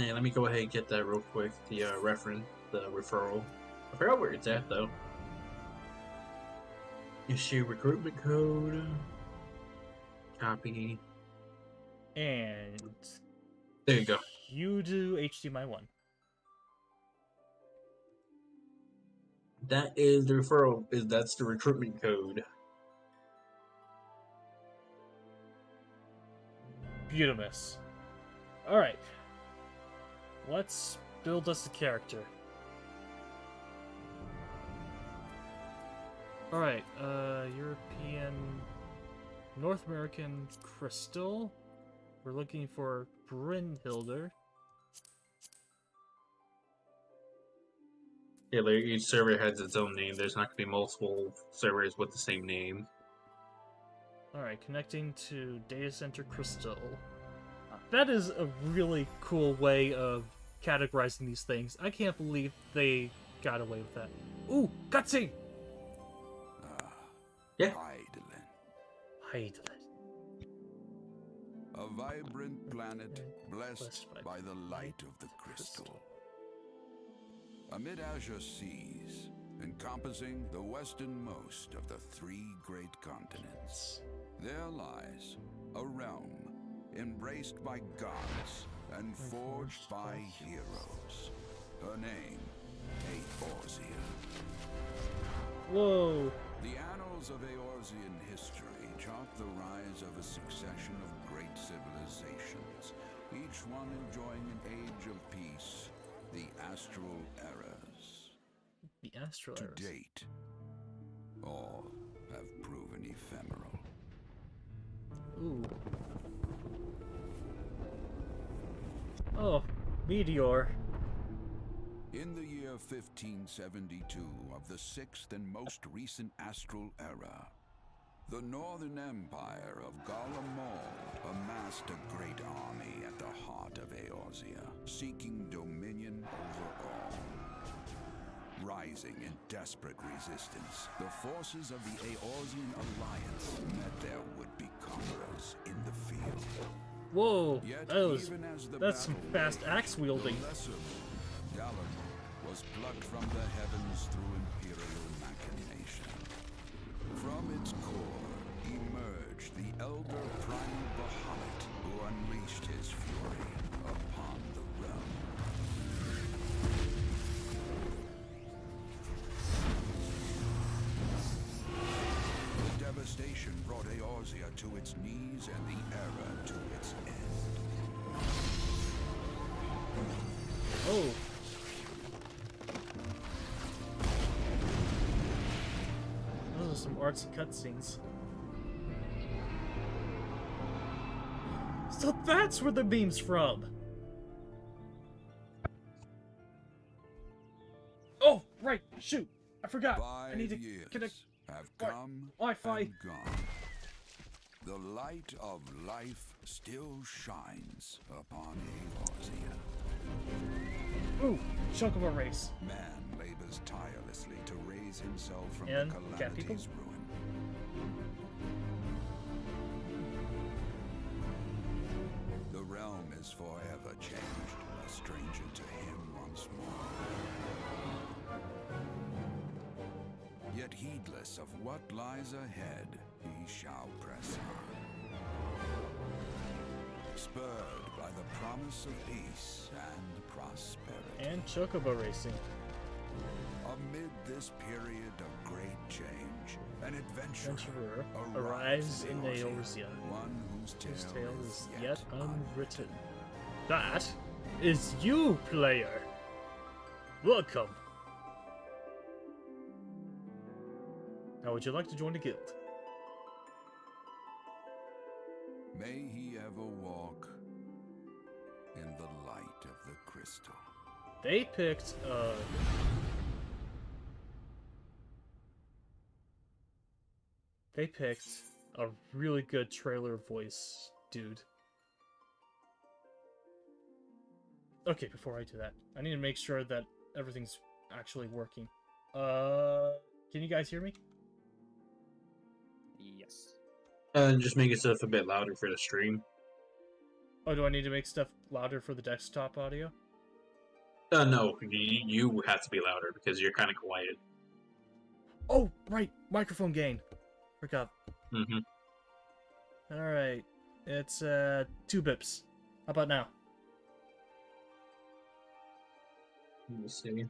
Yeah, let me go ahead and get that real quick. The reference, the referral. I forgot where it's at though. Issue recruitment code. Copy. And there you go. You do HDMI 1. That is the referral. That's the recruitment code. Beautimus. Alright. Let's build us a character. Alright, European... North American Crystal. We're looking for Brynhilder. Yeah, like each server has its own name. There's not going to be multiple servers with the same name. Alright, connecting to Data Center Crystal. That is a really cool way of categorizing these things. I can't believe they got away with that. Ooh, cutscene! Yeah. Heidelin. A vibrant planet blessed by the light of the crystal. Amid azure seas, encompassing the westernmost of the 3 great continents, there lies a realm embraced by gods and forged by heroes. Her name, Eorzea. Whoa! The annals of Eorzean history chart the rise of a succession of great civilizations, each one enjoying an age of peace, the Astral Eras. The Astral Eras. To date, all have proven ephemeral. Ooh. Oh, meteor. In the year 1572 of the 6th and most recent Astral Era, the Northern Empire of Garlemald amassed a great army at the heart of Eorzea, seeking dominion over all. Rising in desperate resistance, the forces of the Eorzean Alliance met their would-be conquerors in the field. Whoa, Yet, that's some fast axe wielding. Galamond was plucked from the heavens through imperial machination. From its core emerged the elder primal Bahamut, who unleashed his fury upon the realm. The devastation brought Eorzea to its knees and the era to its end. Oh. Those are some artsy cutscenes. So that's where the beam's from! Oh, right, shoot! I forgot! I need to connect... have come Wi-Fi. and gone. The light of life still shines upon Eorzea. Ooh, chunk of a race. Man labors tirelessly to raise himself from And the cat people? calamity's ruin. The realm is forever changed, a stranger to him once more. Yet heedless of what lies ahead, he shall press on. Spurred by the promise of peace and prosperity. And chocobo racing. Amid this period of great change, an adventurer arrives in Eorzea, one whose tale is yet unwritten. That is you, player! Welcome! Now, would you like to join the guild? May he ever walk in the light of the crystal. They picked, They picked a really good trailer voice, dude. Okay, before I do that, I need to make sure that everything's actually working. Can you guys hear me? Yes. Just make yourself a bit louder for the stream. Oh, do I need to make stuff louder for the desktop audio? No, you have to be louder because you're kind of quiet. Oh, right, microphone gain. Forgot. Mm-hmm. All right, it's 2 bips. How about now? Let me see.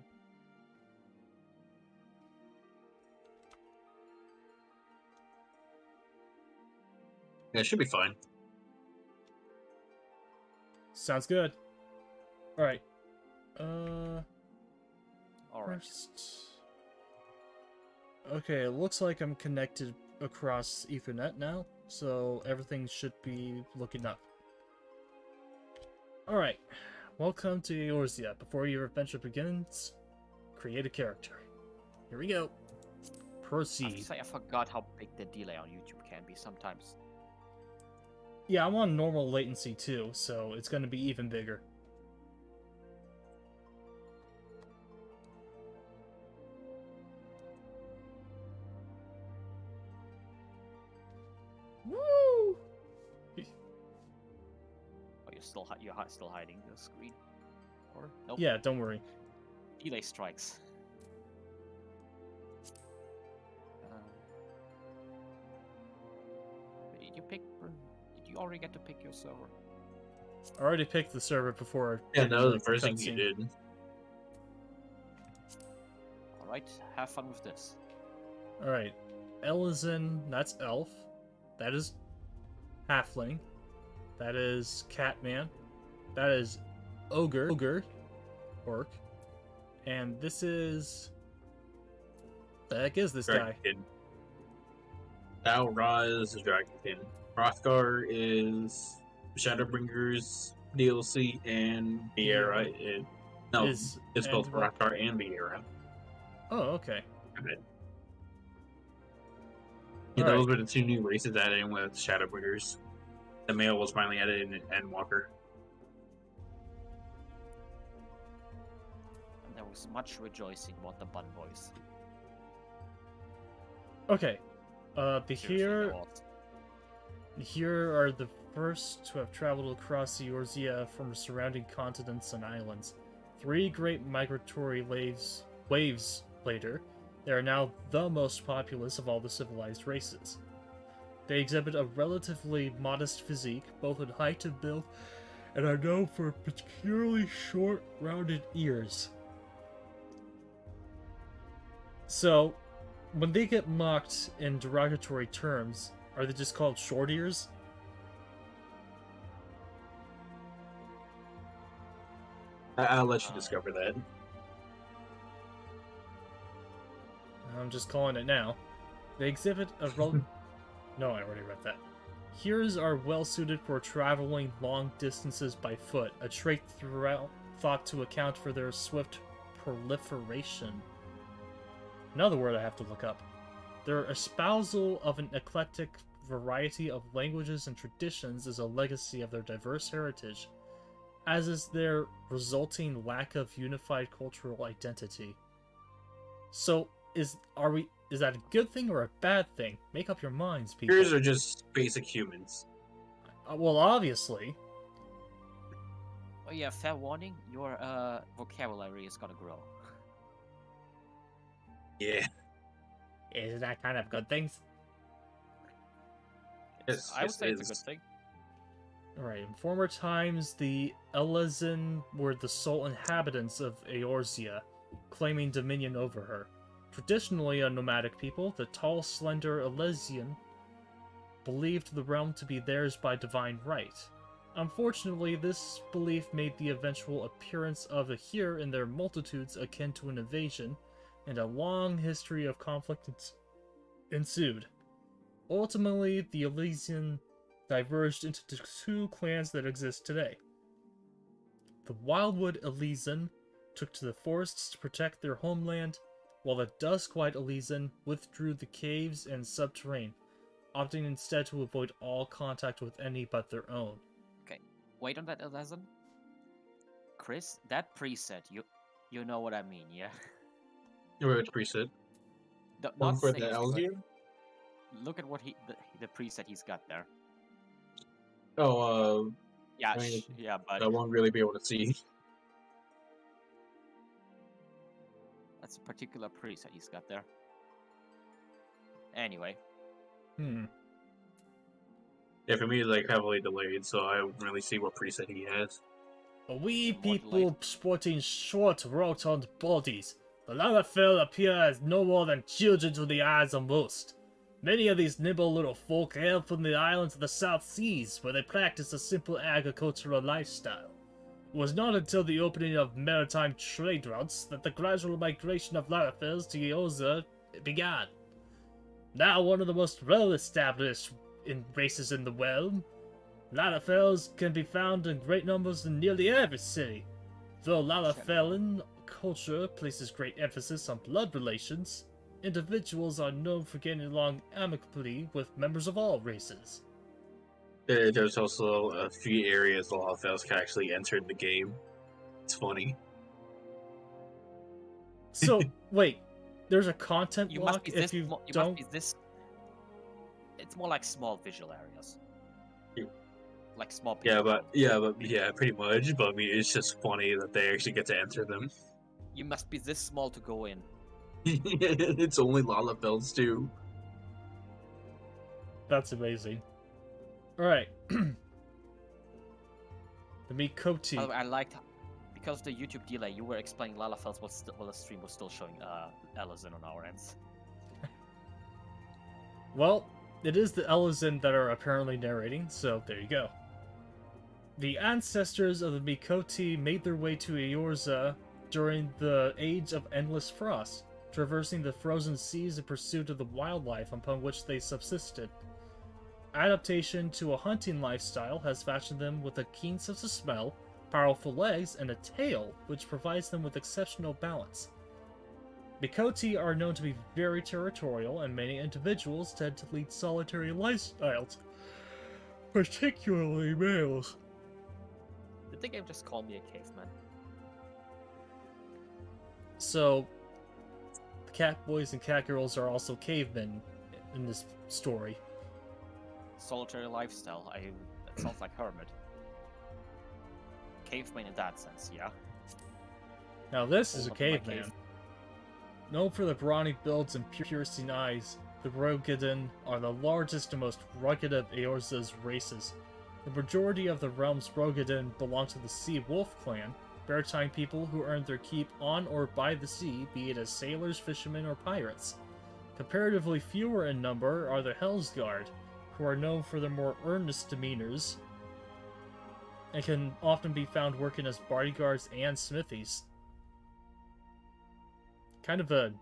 Yeah, it should be fine. Sounds good. All right. All right. First. Okay, it looks like I'm connected across Ethernet now, so everything should be looking up. All right. Welcome to Eorzea. Before your adventure begins, create a character. Here we go. I Proceed. say I forgot how big the delay on YouTube can be sometimes. Yeah, I'm on normal latency too, so it's going to be even bigger. Woo! Oh, you're still hiding the screen, or nope? Yeah, don't worry. Delay strikes. Did you pick? Did you already get to pick your server? I already picked the server before. Yeah, that was the first thing you did. All right, have fun with this. All right, Ellison, that's elf. That is halfling. That is catman. That is ogre, orc. And this is... The heck is this guy? Thou Ra is the Dragonkin. Hrothgar is Shadowbringers DLC, and Viera is... No, it's both Hrothgar and Viera. Oh, okay. Yeah, those were the 2 new races added in with Shadowbringers. The male was finally added in Endwalker. And there was much rejoicing about the Bun Boys. Okay. Seriously, there was. Here are the first to have traveled across Eorzea from surrounding continents and islands. 3 great migratory waves later, they are now the most populous of all the civilized races. They exhibit a relatively modest physique, both in height and build, and are known for particularly short, rounded ears. So, when they get mocked in derogatory terms, are they just called short ears? I'll let you discover that. I'm just calling it now. They exhibit a No, I already read that. Ears are well suited for traveling long distances by foot, a trait thought to account for their swift proliferation. Another word I have to look up. Their espousal of an eclectic variety of languages and traditions is a legacy of their diverse heritage, as is their resulting lack of unified cultural identity. So, is that a good thing or a bad thing? Make up your minds, people. Yours are just basic humans. Well, obviously. Oh yeah, fair warning, your vocabulary is gonna grow. Yeah. Is that kind of good things? Yes, I would say it's a good thing. Alright, in former times, the Elezen were the sole inhabitants of Eorzea, claiming dominion over her. Traditionally a nomadic people, the tall, slender Elezian believed the realm to be theirs by divine right. Unfortunately, this belief made the eventual appearance of the here in their multitudes akin to an invasion, and a long history of conflict ensued. Ultimately, the Elysian diverged into the 2 clans that exist today. The Wildwood Elysian took to the forests to protect their homeland, while the Duskwhite Elysian withdrew the caves and subterrane, opting instead to avoid all contact with any but their own. Okay, wait on that, Elezen. Chris, that preset, you know what I mean, yeah? Which preset? Not for safe, the but Elzier? look at what the preset he's got there. Oh, Yeah, I mean, yeah, but I won't really be able to see. that's a particular preset he's got there. Anyway. Yeah, for me, it's like heavily delayed, so I don't really see what preset he has. We More people sporting short, rotund bodies. The Lalafell appear as no more than children to the eyes of most. Many of these nimble little folk hail from the islands of the South Seas, where they practice a simple agricultural lifestyle. It was not until the opening of maritime trade routes that the gradual migration of Lalafells to Eosa began. Now one of the most well-established races in the realm, Lalafells can be found in great numbers in nearly every city. Though Lalafellan culture places great emphasis on blood relations, individuals are known for getting along amicably with members of all races. There's also a few areas a lot of fellas can actually enter the game. It's funny. So, wait, there's a content block if you don't... It's more like small visual areas. Like small people. Yeah, pretty much. But I mean, it's just funny that they actually get to enter them. You must be this small to go in. It's only Lalafells too. That's amazing. Alright. The Mikoti. By the way, I liked, because of the YouTube delay, you were explaining Lalafells while the stream was still showing Ellison on our ends. Well, it is the Ellison that are apparently narrating, so there you go. The ancestors of the Mikoti made their way to Eorza during the Age of Endless Frost, traversing the frozen seas in pursuit of the wildlife upon which they subsisted. Adaptation to a hunting lifestyle has fashioned them with a keen sense of smell, powerful legs, and a tail, which provides them with exceptional balance. Mikoti are known to be very territorial, and many individuals tend to lead solitary lifestyles, particularly males. Did the game just call me a caveman? So, the cat boys and cat girls are also cavemen in this story. Solitary lifestyle. That sounds like hermit. Caveman in that sense, yeah. Now this is a Open my caveman. cave. Known for their brawny builds and piercing eyes, the Roegadin are the largest and most rugged of Eorza's races. The majority of the realm's Roegadin belong to the Sea Wolf clan, maritime people who earned their keep on or by the sea, be it as sailors, fishermen, or pirates. Comparatively fewer in number are the Hellsguard, who are known for their more earnest demeanors, and can often be found working as bodyguards and smithies. Kind of an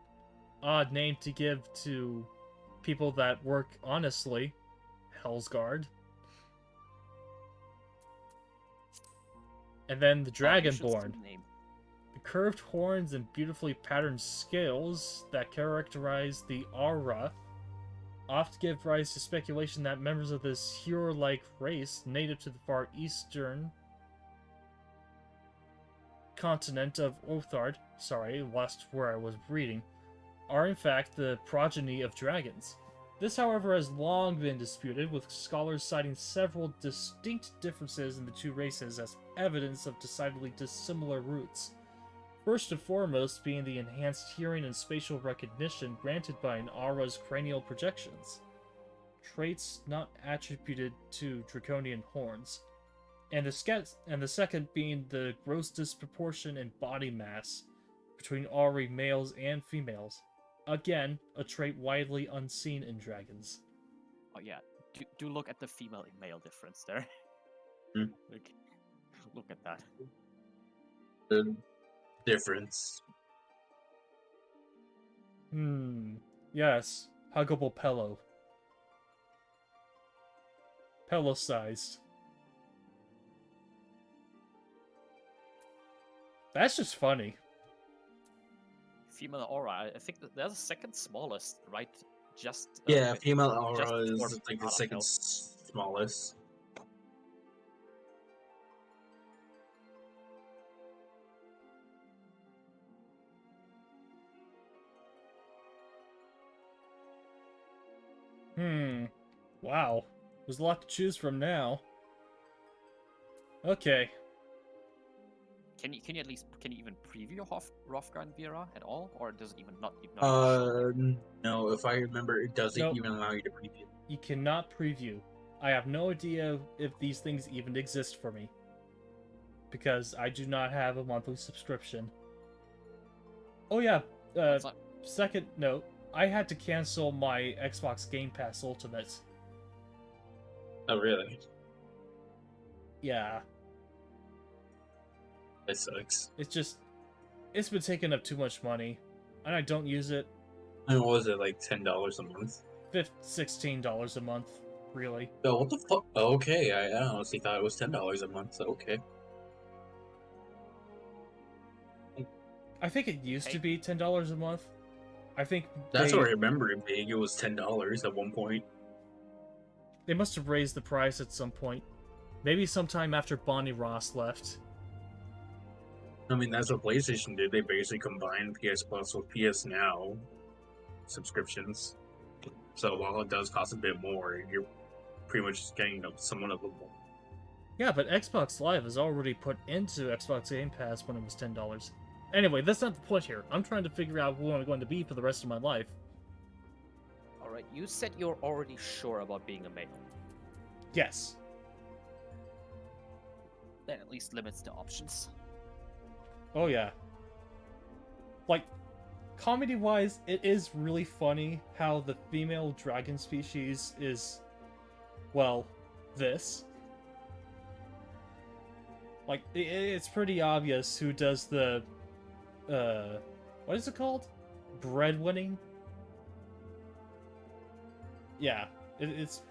odd name to give to people that work honestly. Hellsguard. And then the Dragonborn. The curved horns and beautifully patterned scales that characterize the aura oft give rise to speculation that members of this hero-like race, native to the far eastern continent of Othard, lost where I was reading, are in fact the progeny of dragons. This, however, has long been disputed, with scholars citing several distinct differences in the two races as evidence of decidedly dissimilar roots. First and foremost being the enhanced hearing and spatial recognition granted by an aura's cranial projections, traits not attributed to draconian horns, and the second being the gross disproportion in body mass between auri males and females. Again, a trait widely unseen in dragons. Oh yeah, do look at the female and male difference there. Look at that. The difference. Yes. Huggable pillow. Pillow-sized. That's just funny. Female aura, I think they're the second smallest, right? Just yeah, female aura is just like the second smallest. Wow. There's a lot to choose from now. Okay. Can you even preview Hrofgar and Vera at all, or does it not even show? No. If I remember, it doesn't Nope. even allow you to preview. You cannot preview. I have no idea if these things even exist for me, because I do not have a monthly subscription. Oh yeah. Second note, I had to cancel my Xbox Game Pass Ultimate. Oh really? Yeah. That sucks. It's been taking up too much money, and I don't use it. And what was it, like $10 a month? $16 a month, really. Oh, what the fuck? Oh, okay, I honestly thought it was $10 a month. So okay. I think it used to be $10 a month. I think that's what I remember it being. It was $10 at one point. They must have raised the price at some point. Maybe sometime after Bonnie Ross left. I mean, that's what PlayStation did. They basically combined PS Plus with PS Now subscriptions. So while it does cost a bit more, you're pretty much just getting somewhat of a... Yeah, but Xbox Live is already put into Xbox Game Pass when it was $10. Anyway, that's not the point here. I'm trying to figure out who I'm going to be for the rest of my life. Alright, you said you're already sure about being a male. Yes. That at least limits the options. Oh yeah. Like, comedy-wise, it is really funny how the female dragon species is, well, this. Like, it's pretty obvious who does the, what is it called? Breadwinning? Yeah, it's...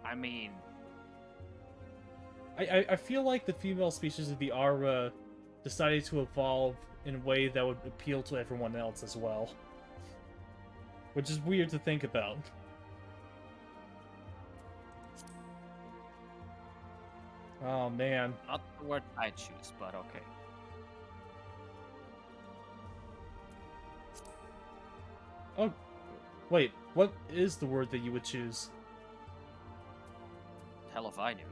I mean... I feel like the female species of the Ara decided to evolve in a way that would appeal to everyone else as well. Which is weird to think about. Oh, man. Not the word I choose, but okay. Oh, wait. What is the word that you would choose? Hell if I knew.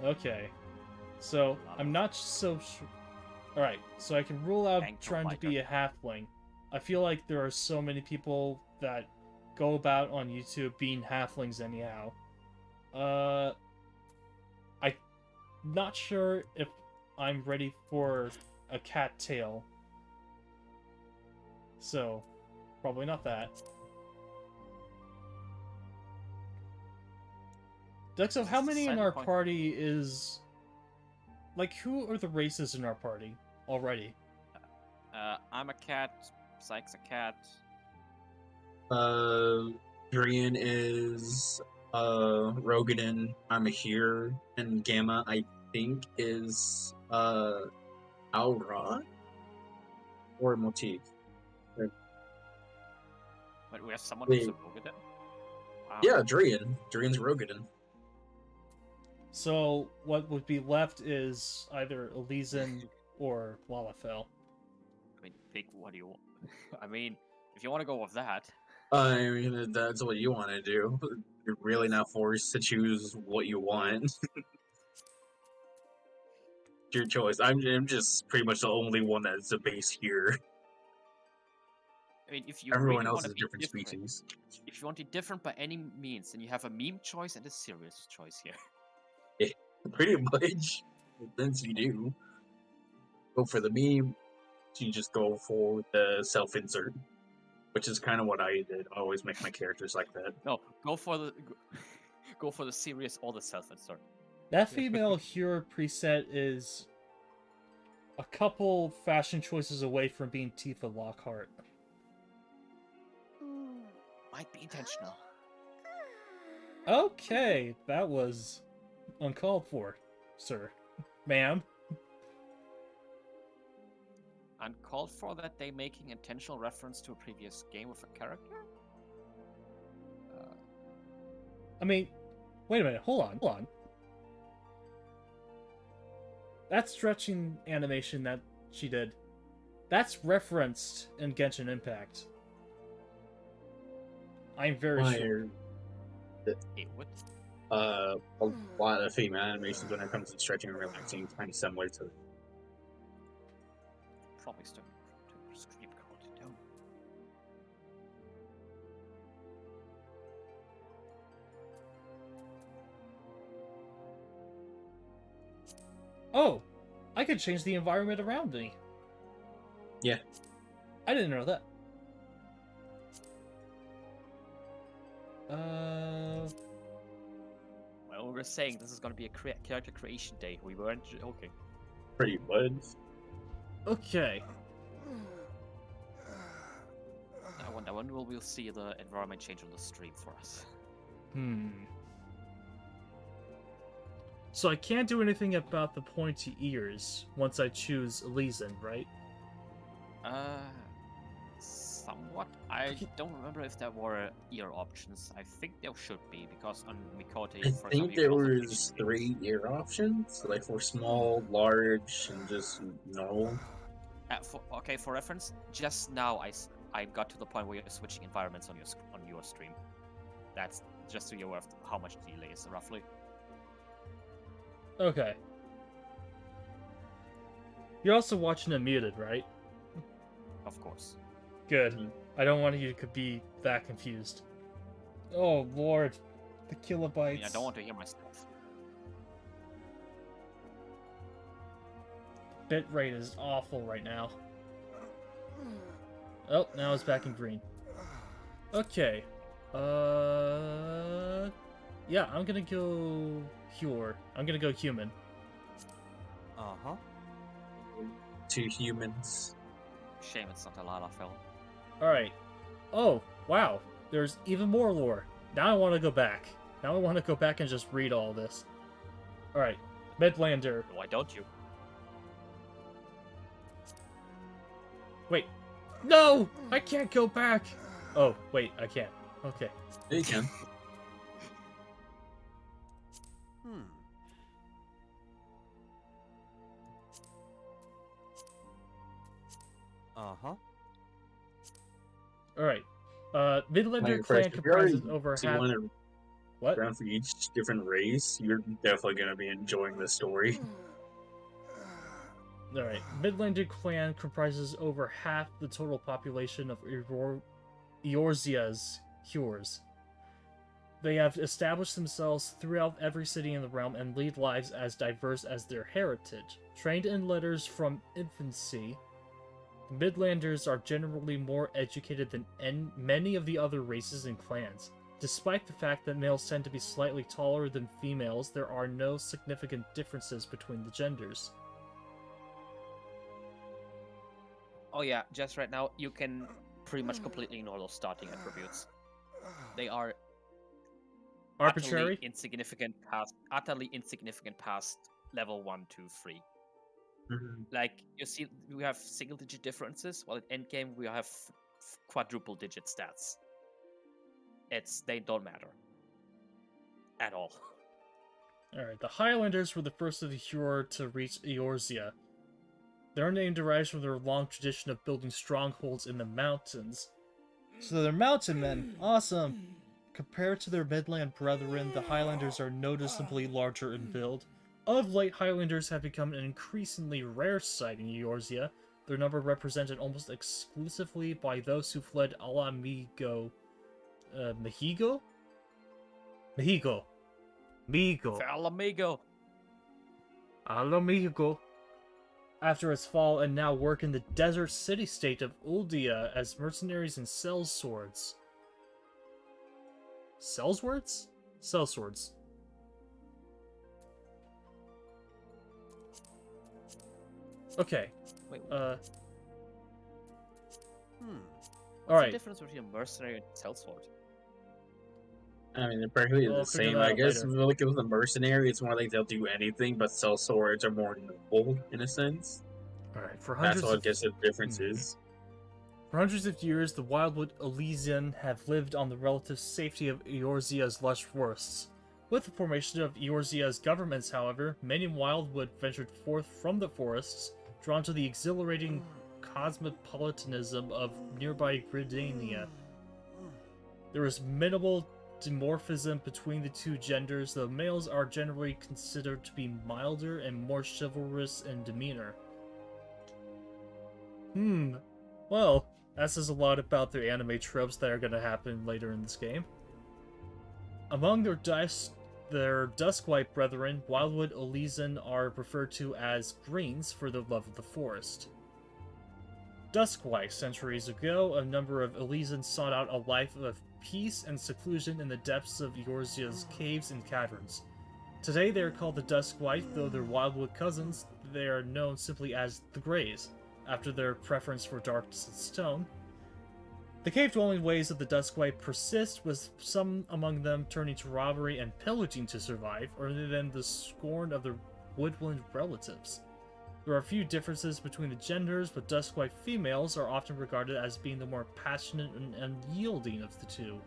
Okay. So, I'm not so sure... Alright, so I can rule out trying to be a halfling. I feel like there are so many people that go about on YouTube being halflings anyhow. I'm not sure if I'm ready for a cat tail. So, probably not that. Duxo, how many in our party is... Like, who are the races in our party already? I'm a cat, Psyche's a cat. Drian is Rogadin, I'm a here, and Gamma I think is Alrod or Motif. But we have someone who's a Rogadin? Wow. Yeah, Drian's Rogadin. So what would be left is either Elysian or Lalafell. I mean, pick what do you want? I mean, if you want to go with that. I mean, that's what you want to do. You're really not forced to choose what you want. Your choice. I'm just pretty much the only one that's a base here. I mean, if you everyone really else is different species. If you want it different by any means, then you have a meme choice and a serious choice here. Yeah, pretty much. Since you do go for the meme, you just go for the self-insert, which is kind of what I did. I always make my characters like that. No, go for the serious or the self-insert. That female hero preset is a couple fashion choices away from being Tifa Lockhart. Might be intentional. Okay, that was uncalled for, sir. Ma'am. Uncalled for that they making intentional reference to a previous game with a character? I mean, wait a minute, hold on. That stretching animation that she did, that's referenced in Genshin Impact. I'm very sure. It would. A lot of female animations when it comes to stretching and relaxing, kind of similar to. Probably still to script code it down. Oh, I could change the environment around me. Yeah. I didn't know that. Well, we were saying this is going to be a character creation day. We weren't joking. Pretty much. Okay. I wonder when will we see the environment change on the stream for us. So I can't do anything about the pointy ears once I choose Elysian, right? Somewhat. I don't remember if there were ear options. I think there should be, because on Mikote, I for think example, there you can was 3 ear options, like for small, large, and just normal. for reference, just now I got to the point where you're switching environments on your stream. That's just so you're aware of how much delay is roughly. Okay. You're also watching it muted, right? Of course. Good. I don't want you to be that confused. Oh, Lord. The kilobytes. I mean, I don't want to hear myself. Bitrate is awful right now. Oh, now it's back in green. Okay. Yeah, I'm gonna go Cure. I'm gonna go human. Uh-huh. 2 humans. Shame it's not a Lala film. Alright. Oh, wow. There's even more lore. Now I want to go back. Now I want to go back and just read all this. Alright. Midlander. Why don't you? Wait. No! I can't go back! Oh, wait, I can't. Okay. Yeah, you can. Uh-huh. Alright. Midlander Like, clan if you're already- comprises over so you half... want to What? ground for each different race, you're definitely going to be enjoying the story. Alright. Midlander clan comprises over half the total population of Eorzea's Cures. They have established themselves throughout every city in the realm and lead lives as diverse as their heritage. Trained in letters from infancy, Midlanders are generally more educated than many of the other races and clans. Despite the fact that males tend to be slightly taller than females, there are no significant differences between the genders. Oh yeah, just right now, you can pretty much completely ignore those starting attributes. They are Arbitrary? utterly insignificant past level 1, 2, 3. Mhm. Like, you see, we have single-digit differences, while at endgame we have quadruple-digit stats. They don't matter. At all. Alright, the Highlanders were the first of the Cure to reach Eorzea. Their name derives from their long tradition of building strongholds in the mountains. So they're mountain men. Awesome! Compared to their Midland brethren, the Highlanders are noticeably larger in build. Of late, Highlanders have become an increasingly rare sight in Eorzea, their number represented almost exclusively by those who fled Alamigo. Mexigo? Mexico. Migo. Alamigo! Alamigo. After its fall and now work in the desert city-state of Uldia as mercenaries and sellswords. Sellswords? Sellswords. Okay. Wait, Alright. what's the difference between a mercenary and a sellsword? I mean, they're practically We'll the figure same. that I out guess later. if you look at the mercenary, it's more like they'll do anything, but sell swords are more noble in a sense. Alright, for That's hundreds what I of... guess the difference is. For hundreds of years, the Wildwood Elysian have lived on the relative safety of Eorzea's lush forests. With the formation of Eorzea's governments, however, many Wildwood ventured forth from the forests, drawn to the exhilarating cosmopolitanism of nearby Gridania. There is minimal dimorphism between the two genders, though males are generally considered to be milder and more chivalrous in demeanor. Well, that says a lot about their anime tropes that are going to happen later in this game. Among their Duskwhite brethren, Wildwood Elysian are referred to as Greens for their love of the forest. Duskwhite, centuries ago, a number of Elysians sought out a life of peace and seclusion in the depths of Eorzea's caves and caverns. Today they are called the Duskwhite, though they're Wildwood cousins, they are known simply as the Greys, after their preference for darkness and stone. The cave-dwelling ways of the Duskwhite persist, with some among them turning to robbery and pillaging to survive, rather than the scorn of their woodland relatives. There are a few differences between the genders, but Duskwhite females are often regarded as being the more passionate and unyielding of the two.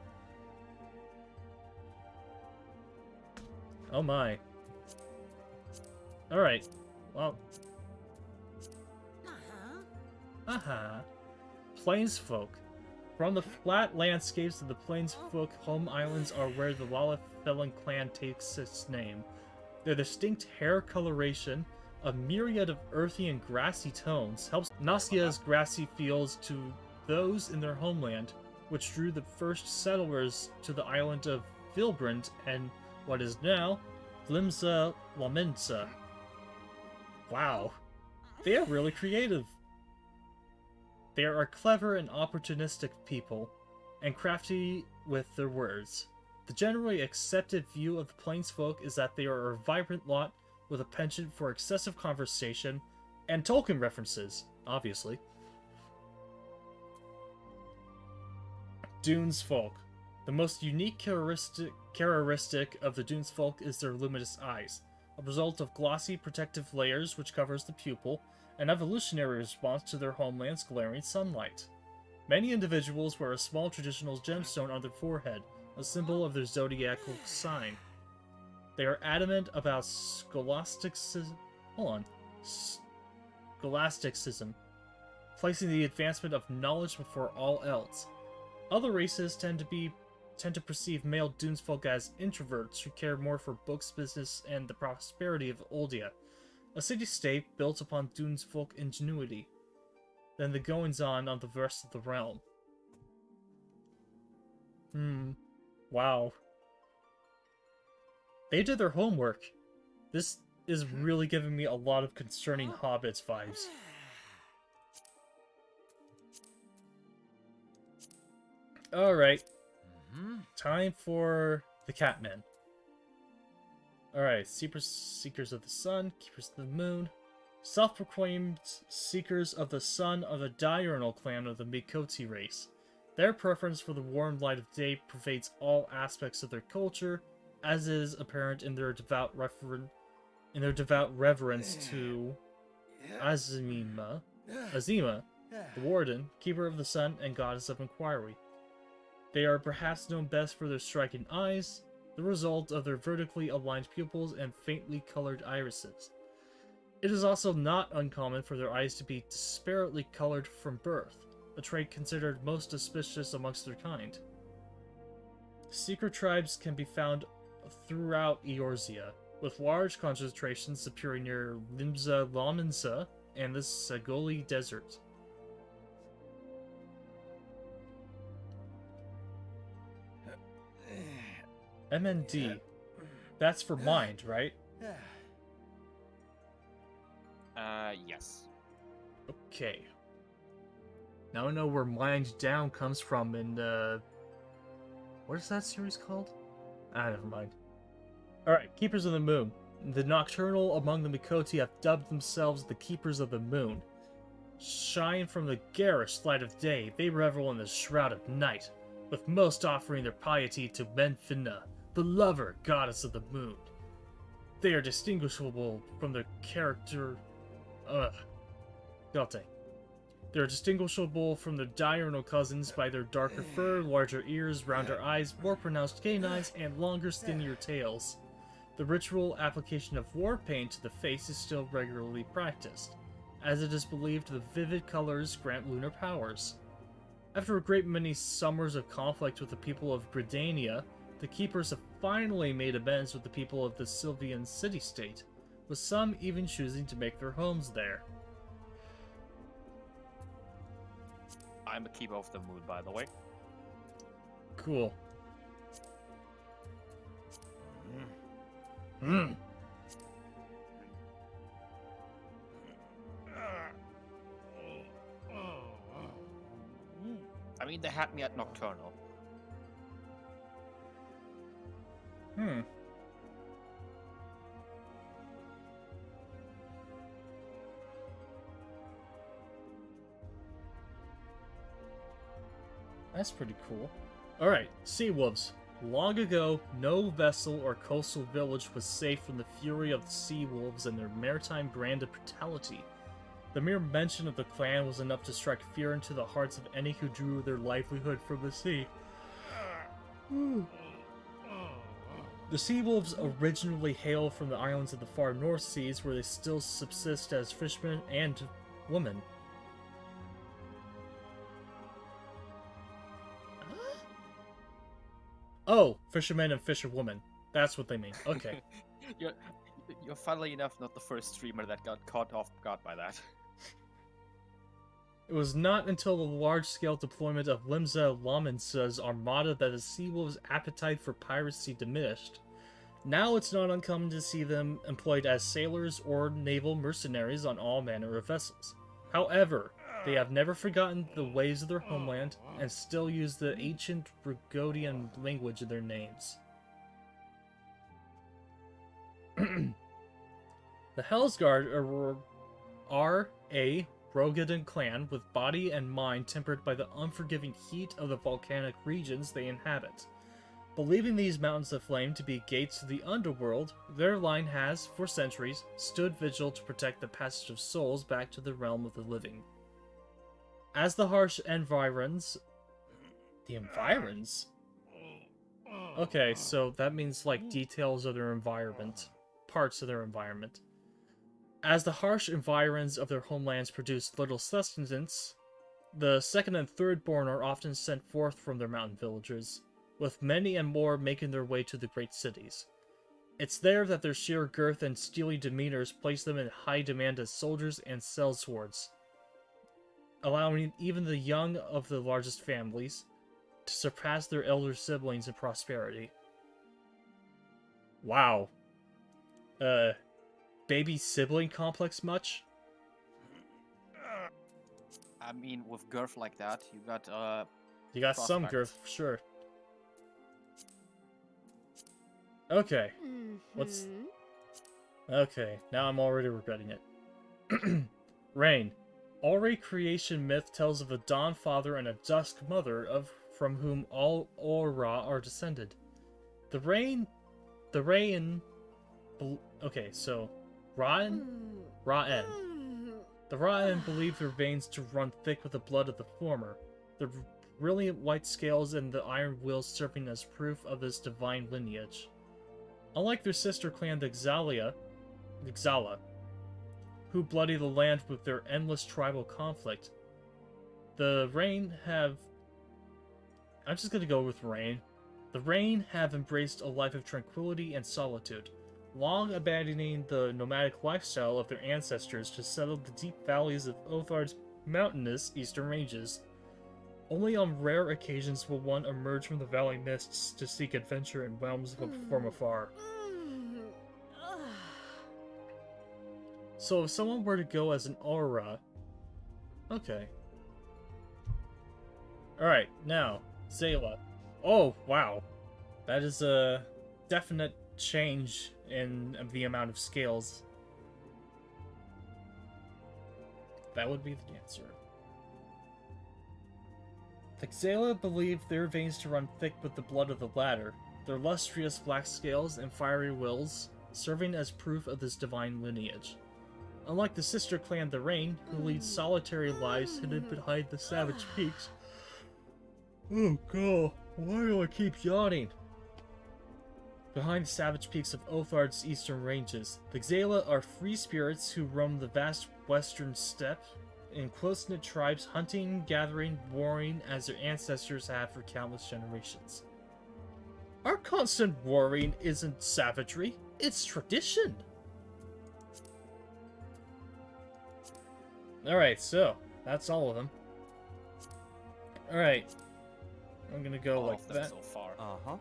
Oh my. Alright, well... Plainsfolk. From the flat landscapes of the Plainsfolk home islands are where the Lalafellan clan takes its name. Their distinct hair coloration, a myriad of earthy and grassy tones, helps Noskia's grassy fields to those in their homeland, which drew the first settlers to the island of Vilbrand and what is now Glimsa Lamensa. Wow, they are really creative. They are clever and opportunistic people, and crafty with their words. The generally accepted view of the Plainsfolk is that they are a vibrant lot with a penchant for excessive conversation and Tolkien references, obviously. Dunes folk. The most unique characteristic of the Dunes folk is their luminous eyes, a result of glossy protective layers which covers the pupil, an evolutionary response to their homeland's glaring sunlight. Many individuals wear a small traditional gemstone on their forehead, a symbol of their zodiacal sign. They are adamant about scholasticism, placing the advancement of knowledge before all else. Other races tend to perceive male Dunesfolk as introverts who care more for books, business, and the prosperity of Oldia, a city-state built upon Dunesfolk ingenuity, than the goings-on of the rest of the realm. Wow. They did their homework. This is really giving me a lot of concerning Hobbits vibes. Alright. Time for the Catmen. Alright, Seekers of the Sun, Keepers of the Moon. Self-proclaimed Seekers of the Sun are the diurnal clan of the Mikoti race. Their preference for the warm light of day pervades all aspects of their culture, as is apparent in their devout reverence to Azima, the Warden, Keeper of the Sun, and Goddess of Inquiry. They are perhaps known best for their striking eyes, the result of their vertically aligned pupils and faintly colored irises. It is also not uncommon for their eyes to be disparately colored from birth, a trait considered most auspicious amongst their kind. Secret tribes can be found throughout Eorzea, with large concentrations appearing near Limsa Laminsa and the Sagoli Desert. MND. That's for mind, right? Yes. Okay. Now I know where Mind Down comes from in, what is that series called? Never mind. Alright, Keepers of the Moon. The Nocturnal among the Mikoti have dubbed themselves the Keepers of the Moon. Shine from the garish light of day, they revel in the shroud of night, with most offering their piety to Menfinna, the lover goddess of the moon. They are distinguishable from their character... They are distinguishable from their diurnal cousins by their darker fur, larger ears, rounder eyes, more pronounced canines, and longer, skinnier tails. The ritual application of war paint to the face is still regularly practiced, as it is believed the vivid colors grant lunar powers. After a great many summers of conflict with the people of Gridania, the Keepers have finally made amends with the people of the Sylvian city-state, with some even choosing to make their homes there. I'm a keeper of the moon, by the way. Cool. Hmm. I mean, they had me at Nocturnal. Hmm. That's pretty cool. Alright, sea wolves. Long ago, no vessel or coastal village was safe from the fury of the sea wolves and their maritime brand of brutality. The mere mention of the clan was enough to strike fear into the hearts of any who drew their livelihood from the sea. The sea wolves originally hail from the islands of the far North Seas, where they still subsist as fishermen and women. Oh, fishermen and fisherwomen. That's what they mean. Okay. You're funnily enough not the first streamer that got caught off guard by that. It was not until the large-scale deployment of Limsa Laminsa's armada that the sea wolves' appetite for piracy diminished. Now it's not uncommon to see them employed as sailors or naval mercenaries on all manner of vessels. However, they have never forgotten the ways of their homeland, and still use the ancient Rogodian language in their names. The Hellsguard are a Rogodian clan with body and mind tempered by the unforgiving heat of the volcanic regions they inhabit. Believing these mountains of flame to be gates to the underworld, their line has, for centuries, stood vigil to protect the passage of souls back to the realm of the living. As the harsh environs... The environs? Okay, so that means, like, details of their environment. Parts of their environment. As the harsh environs of their homelands produce little sustenance, the second and third born are often sent forth from their mountain villages, with many and more making their way to the great cities. It's there that their sheer girth and steely demeanors place them in high demand as soldiers and sellswords, allowing even the young of the largest families to surpass their elder siblings in prosperity. Wow. Baby sibling complex much? I mean, with girth like that, you got You got some prospect. girth, for sure. Okay. What's... Okay, now I'm already regretting it. Rain. Auri creation myth tells of a Dawn Father and a Dusk Mother from whom all Aura are descended. Okay, so Ra'en? The Ra'en believe their veins to run thick with the blood of the former, the brilliant white scales and the iron wheels serving as proof of this divine lineage. Unlike their sister clan, the Xala, who bloody the land with their endless tribal conflict, the Rain have... I'm just gonna go with Rain. The Rain have embraced a life of tranquility and solitude, long abandoning the nomadic lifestyle of their ancestors to settle the deep valleys of Othard's mountainous eastern ranges. Only on rare occasions will one emerge from the valley mists to seek adventure in realms from afar. So if someone were to go as an aura... Okay. Alright, now, Zayla. Oh, wow. That is a definite change in the amount of scales. That would be the answer. The Xala believe their veins to run thick with the blood of the latter, their lustrous black scales and fiery wills serving as proof of this divine lineage. Unlike the sister clan, the Rain, who leads solitary lives hidden behind the savage peaks. Oh god, why do I keep yawning? Behind the savage peaks of Othard's eastern ranges, the Xala are free spirits who roam the vast western steppe in close-knit tribes, hunting, gathering, warring as their ancestors have for countless generations. Our constant warring isn't savagery, it's tradition. Alright, so, that's all of them. Alright. I'm gonna go All like of them that. so far. Uh-huh.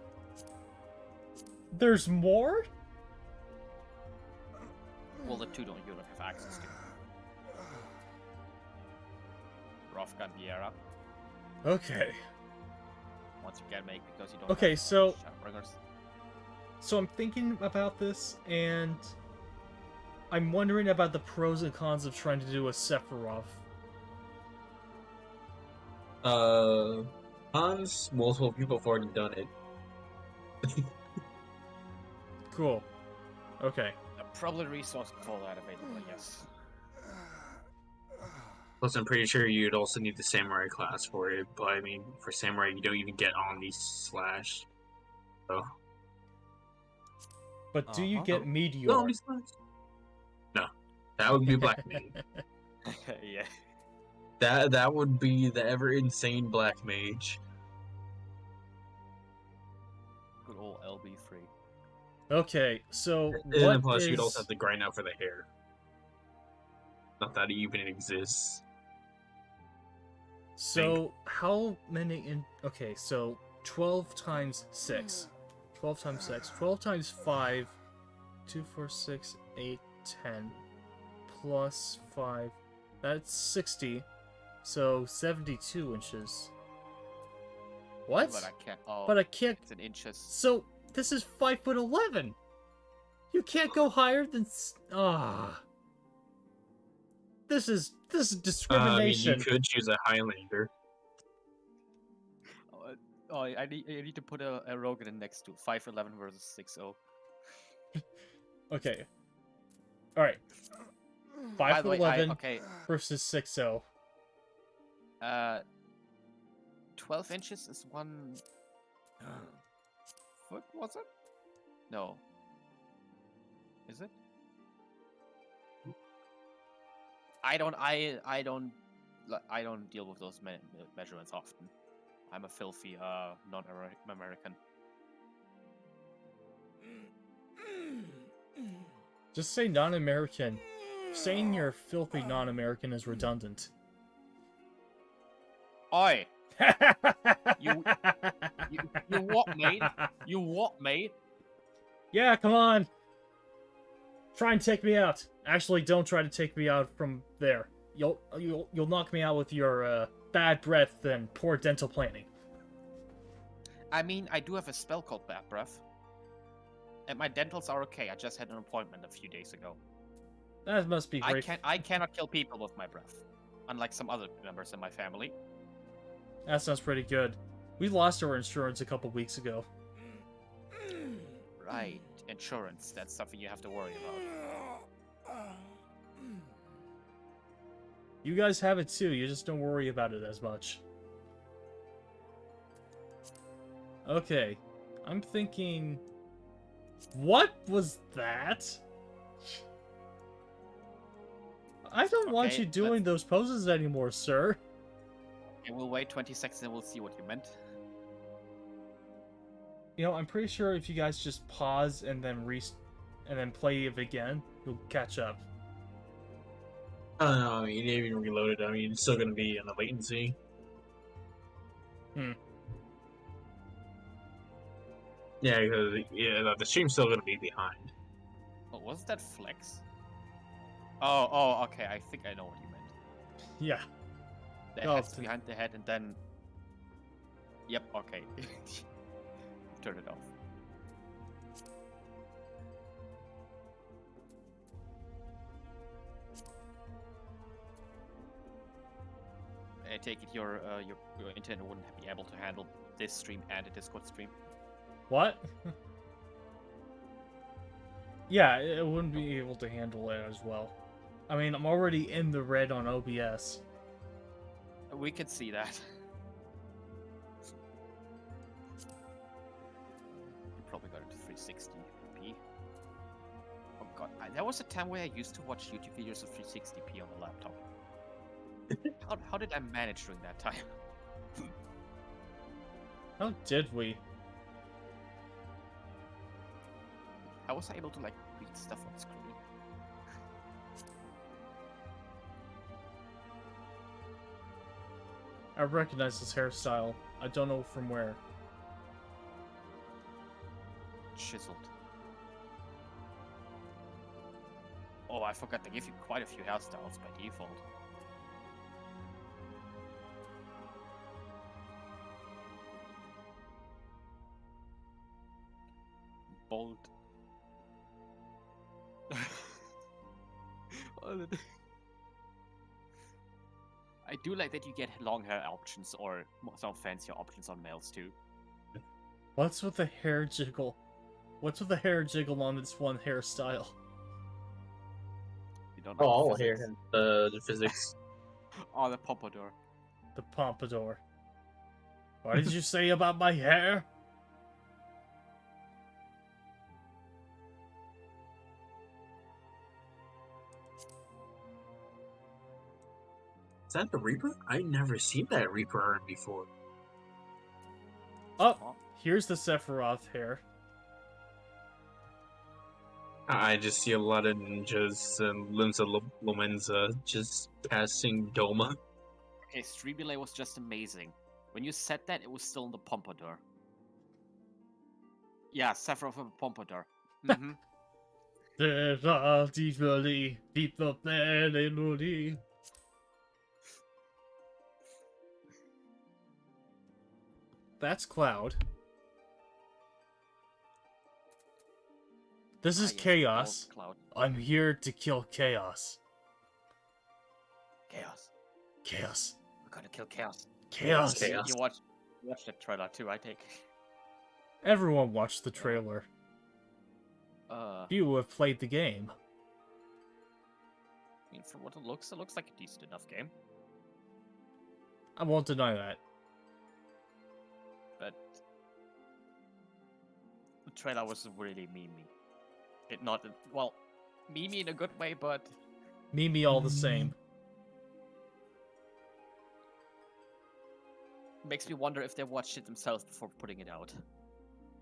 There's more? Well, the two you don't have access to. Rovka and Viera. Okay. Once you can make because you don't. Okay, have, so- Shadowbringers. So I'm thinking about this, and I'm wondering about the pros and cons of trying to do a Sephiroth. Cons, multiple people have already done it. Cool. Okay. Probably resource for that available. Yes. Plus, I'm pretty sure you'd also need the samurai class for it. But I mean, for samurai, you don't even get Omni Slash. So. But do you Uh-huh. get Meteor? No, Omni Slash. No, that would be Black Mage. Yeah. That would be the ever insane Black Mage. Good old LB3. Okay, so And what then plus, is... you'd also have to grind out for the hair. Not that it even exists. So, how many in... Okay, so 12 times 6. 12 times 6. 12 times 5. 2, 4, 6, 8, 10. Plus 5. That's 60. So, 72 inches. What? But I can't. Oh, But I can't... it's in inches. So, this is 5'11". You can't go higher than... This is I mean, discrimination. you could choose a Highlander. Oh, I need to put a Rogan in next to 5'11" versus 6'0". Okay. Alright. By the way, 5'11" okay. versus 6'0". 12 inches is 1 foot, was it? No. Is it? I don't deal with those measurements often. I'm a filthy non-American. Just say non-American. Saying you're filthy non-American is redundant. Oi! You what, mate? You what, mate? Yeah, come on! Try and take me out. Actually, don't try to take me out from there. You'll knock me out with your bad breath and poor dental planning. I mean, I do have a spell called Bad Breath. And my dentals are okay. I just had an appointment a few days ago. That must be great. I cannot kill people with my breath. Unlike some other members in my family. That sounds pretty good. We lost our insurance a couple weeks ago. Right. Insurance. That's something you have to worry about. You guys have it too, you just don't worry about it as much. Okay. I'm thinking... What was that? I don't want Okay, you doing those poses anymore, sir. And we'll wait 20 seconds and we'll see what you meant. You know, I'm pretty sure if you guys just pause and then play it again, you'll catch up. I don't know, I mean, even reloaded, I mean, it's still gonna be in the latency. Yeah, because the stream's still gonna be behind. Oh, was that flex? Oh, okay. I think I know what you meant. Yeah. The Oh, head's behind the head and then... Yep, okay. Turn it off. I take it your internet wouldn't be able to handle this stream and a Discord stream. What? Yeah, it wouldn't be able to handle it as well. I mean, I'm already in the red on OBS. We can see that. You probably got it to 360p. Oh god, there was a time where I used to watch YouTube videos of 360p on the laptop. How did I manage during that time? How did we? How was I able to like read stuff on screen? I recognize this hairstyle. I don't know from where. Chiseled. Oh, I forgot they give you quite a few hairstyles by default. Bold. I do like that you get long hair options or some fancier options on males too. What's with the hair jiggle? What's with the hair jiggle on this one hairstyle? You don't Oh, like all physics. here. The physics. Oh, the pompadour. The pompadour. What did you say about my hair? Is that the Reaper? I've never seen that Reaper urn before. Oh, here's the Sephiroth hair. I just see a lot of ninjas and limbs of Lomenza just passing Doma. Okay, stream delay was just amazing. When you said that, it was still in the pompadour. Yeah, Sephiroth with a pompadour. Mm-hmm. That's Cloud. This is yes, Chaos. Cloud. I'm here to kill Chaos. Chaos. Chaos. We're gonna kill Chaos. Chaos. Chaos. You watched the trailer too, I take. Everyone watched the trailer. I You have played the game. mean, for what it looks like a decent enough game. I won't deny that. But the trailer was really memey. It not well, memey in a good way, but Mimi all the same. makes me wonder if they watched it themselves before putting it out.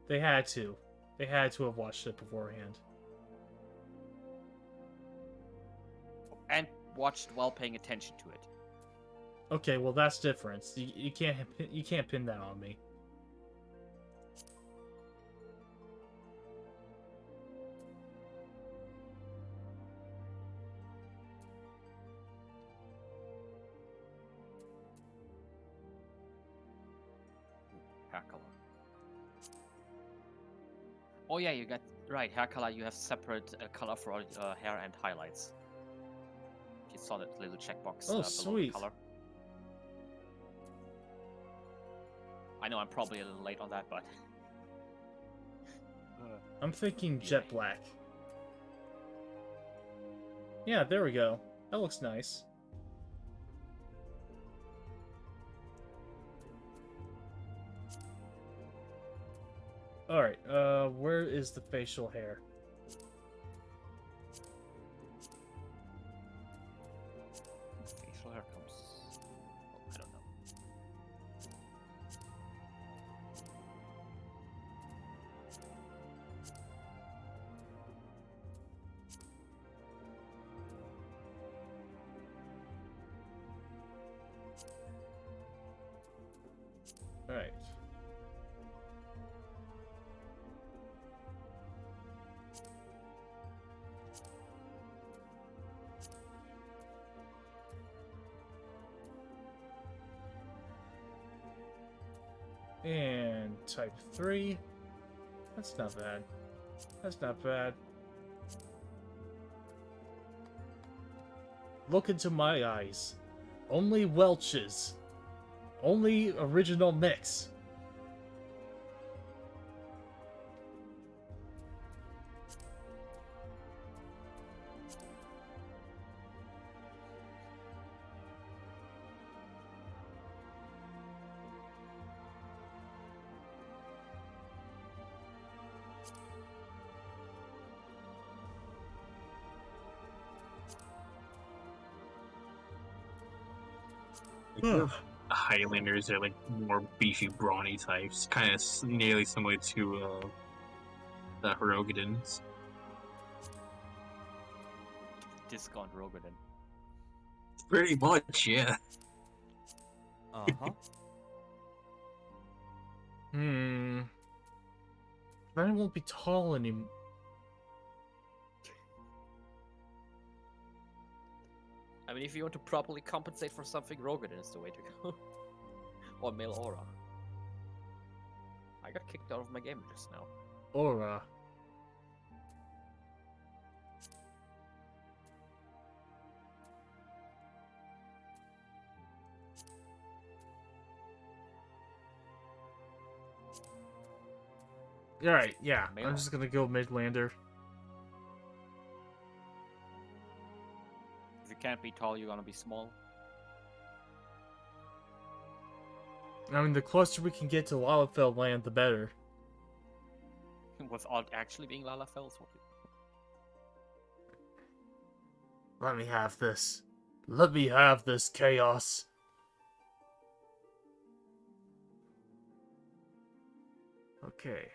They had to. They had to have watched it beforehand. And watched while paying attention to it. Okay, well that's different. You can't pin that on me. Hair color. Oh yeah, you got right. Hair color. You have separate color for hair and highlights. You saw that little checkbox Oh, below sweet. the color. I know I'm probably a little late on that, but I'm thinking jet black. Yeah, there we go. That looks nice. Alright, where is the facial hair? facial hair comes. Oh, I don't know. Alright. And type 3. That's not bad. That's not bad. Look into my eyes. Only Welch's. Only original mix. Highlanders are like more beefy, brawny types, kind of nearly similar to the Hirogadins. Discount Rogadin. Pretty much, yeah. Uh-huh. Then I won't be tall anymore. I mean, if you want to properly compensate for something, Rogadin is the way to go. Or Male Aura. I got kicked out of my game just now. Aura. Alright, yeah. I'm just gonna go Midlander. If you can't be tall, you're gonna be small. I mean, the closer we can get to Lalafell land, the better. Without actually being Lalafell's. Let me have this. Let me have this chaos. Okay.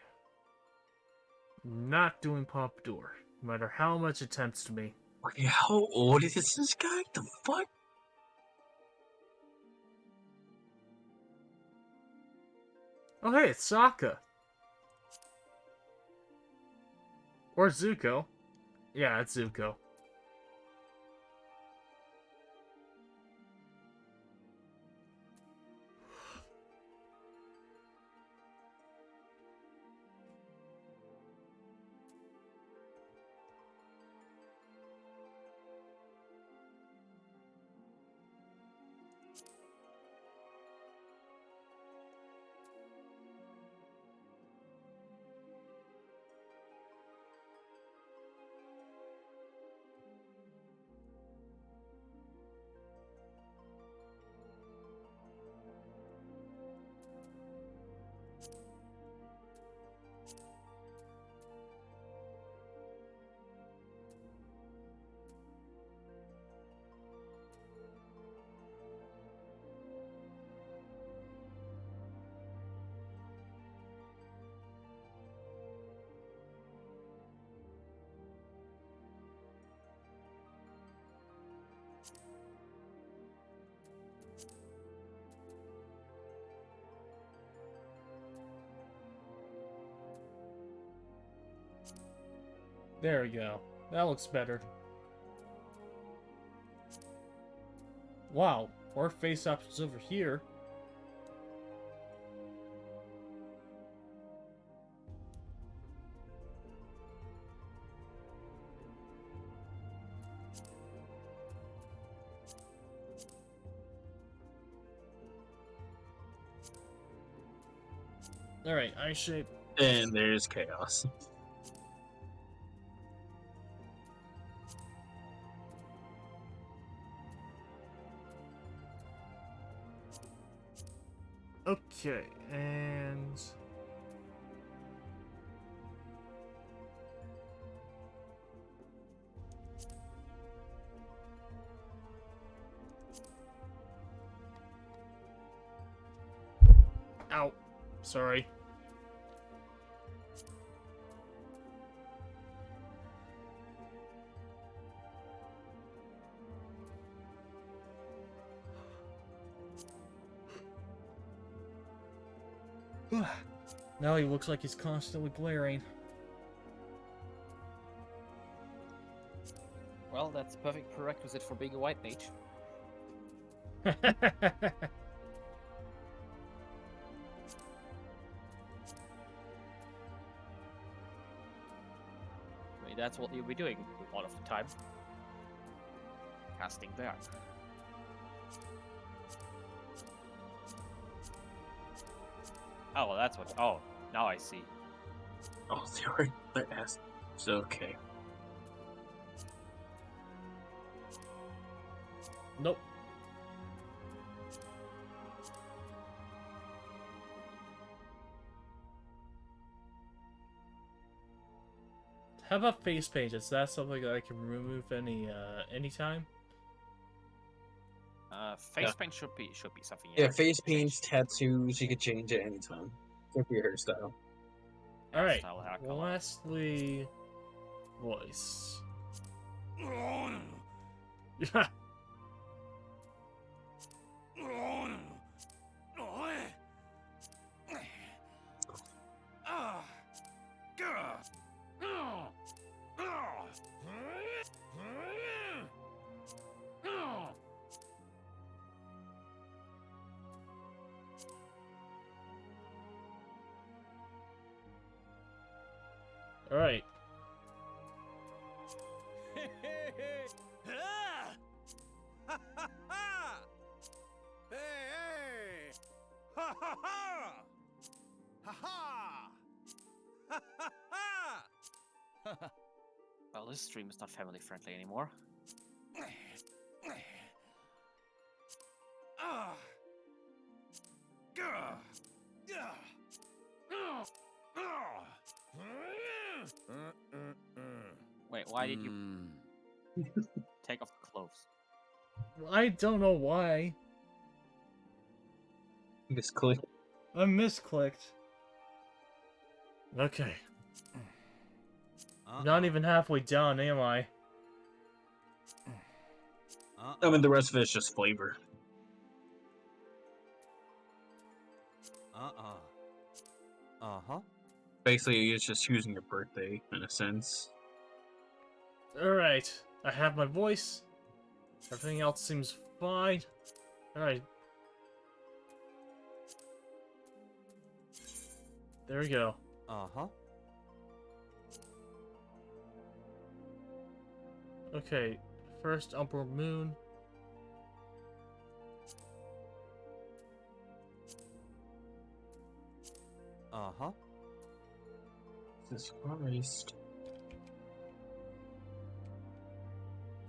Not doing Pompadour, no matter how much it tempts me. Okay, how old is this guy? The fuck? Oh hey, it's Sokka. Or Zuko. Yeah, it's Zuko. There we go. That looks better. Wow, our face options over here. Alright, ice shape. And there's chaos. Okay, and... Ow. Sorry. Now he looks like he's constantly glaring. Well, that's a perfect prerequisite for being a white mage. I mean, that's what you'll be doing a lot of the time. Casting there. Oh, well, that's what. Oh, now I see. Oh, they were their ass. So okay. Nope. How about face paint? Is that something that I can remove anytime? Face paint should be something. Yeah, you face can paints, change. tattoos, you could change at any time. With your hairstyle. Alright, Hairstyle, hair color. lastly, voice. Alright. Well, this stream is not family friendly anymore. Wait, why did you take off the clothes? I don't know why. Misclick. I misclicked. Okay. Not even halfway done, am I? I mean, the rest of it is just flavor. Uh-huh. Basically, it's just choosing your birthday, in a sense. Alright. I have my voice. Everything else seems fine. Alright. There we go. Uh-huh. Okay. First upper moon. Uh-huh. Jesus Christ.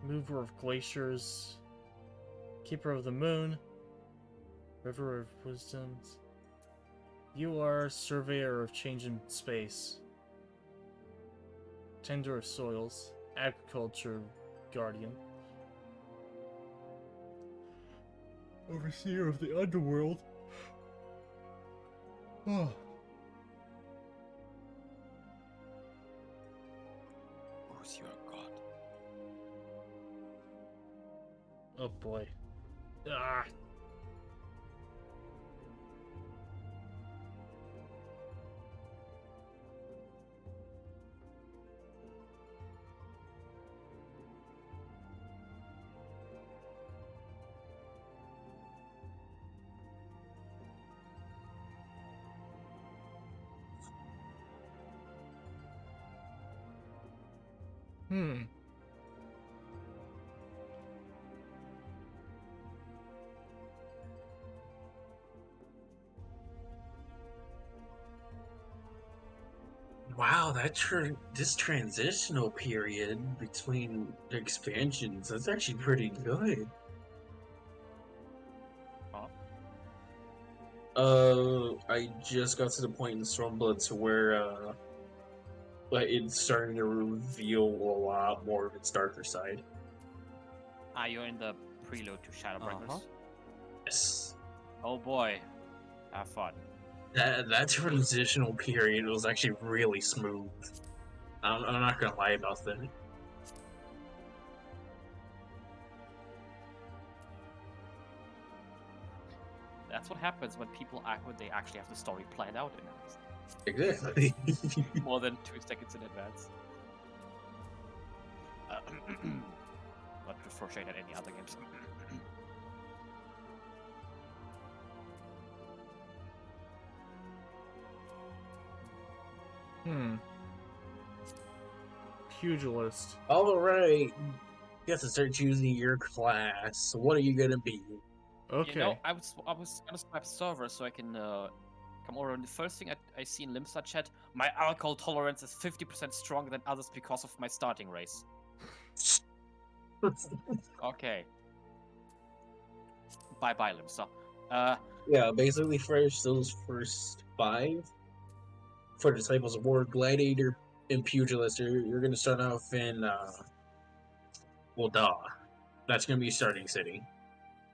Mover of glaciers. Keeper of the moon. River of wisdoms. You are surveyor of change in space. Tender of soils. Agriculture guardian. Overseer of the underworld. Oh. Who's your god? Oh boy. Ah. Wow, this transitional period between the expansions, that's actually pretty good. I just got to the point in Stormblood to where, like, it's starting to reveal a lot more of its darker side. Ah, you're in the prelude to Shadowbringers. Uh-huh. Yes. Oh boy, have fun. That transitional period was actually really smooth. I'm not gonna lie about that. That's what happens when people act when they actually have the story planned out in advance. Exactly. More than 2 seconds in advance. Not to frustrate at any other games. Pugilist. Alright. You have to start choosing your class. What are you gonna be? Okay. You know, I was gonna swap servers so I can come over. And the first thing I see in Limsa chat, my alcohol tolerance is 50% stronger than others because of my starting race. Okay. Bye bye, Limsa. Yeah, basically those first 5 for Disciples of War, Gladiator, and Pugilist. You're gonna start off in Walda. That's gonna be starting city.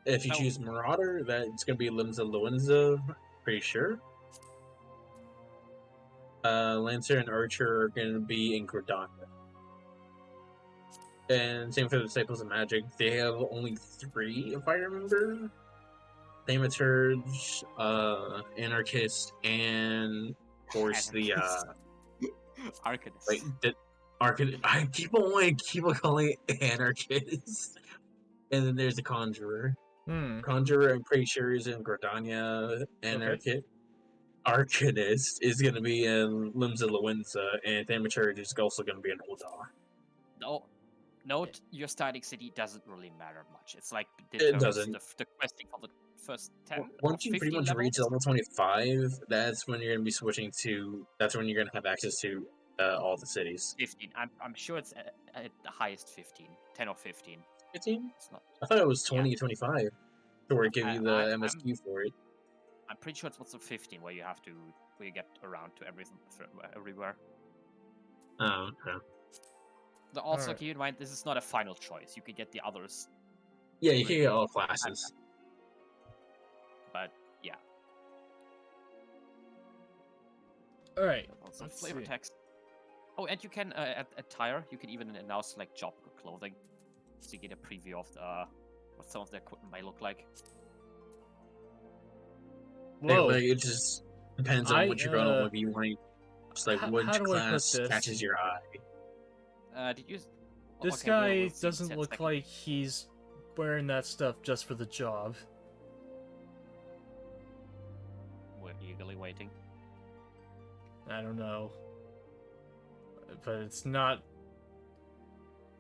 If you Oh. choose Marauder, that's going to be Limsa Luenza, pretty sure. Lancer and Archer are going to be in Gridania. And same for the Disciples of Magic. They have only 3, if I remember. Thaumaturge, Anarchist, and of course the Arcanist. wait, the Arcanist. I keep on calling it Anarchist. And then there's the Conjurer. Conjurer, I'm pretty sure, is in Gridania. Anarchist. Arcanist is going to be in Limsa Luenza, and Thaumaturge is also going to be in Oldar. No, note your starting city doesn't really matter much. It's like It doesn't. the questing for the first 10 Once you or pretty 15 much levels. reach level 25, that's when you're going to be switching to. That's when you're going to have access to all the cities. 15. I'm sure it's at the highest 15, 10 or 15. 15? It's not. I thought it was 20 or 25. So we're giving you the I'm- MSQ for it. I'm pretty sure it's what's the 15 where you get around to everywhere. Oh, okay. But also Alright. keep in mind this is not a final choice. You could get the others, Yeah, you can get all classes. but yeah. All right. Also Let's flavor see. text. Oh, and you can attire. You can even announce like job clothing, so you get a preview of what some of their equipment may look like. Whoa. Like, it just depends on what you're going to be wanting. It's like how which do I put class this? catches your eye. Did you? This okay, guy we'll see in doesn't 10 look seconds. like he's wearing that stuff just for the job. We're eagerly waiting. I don't know. But it's not...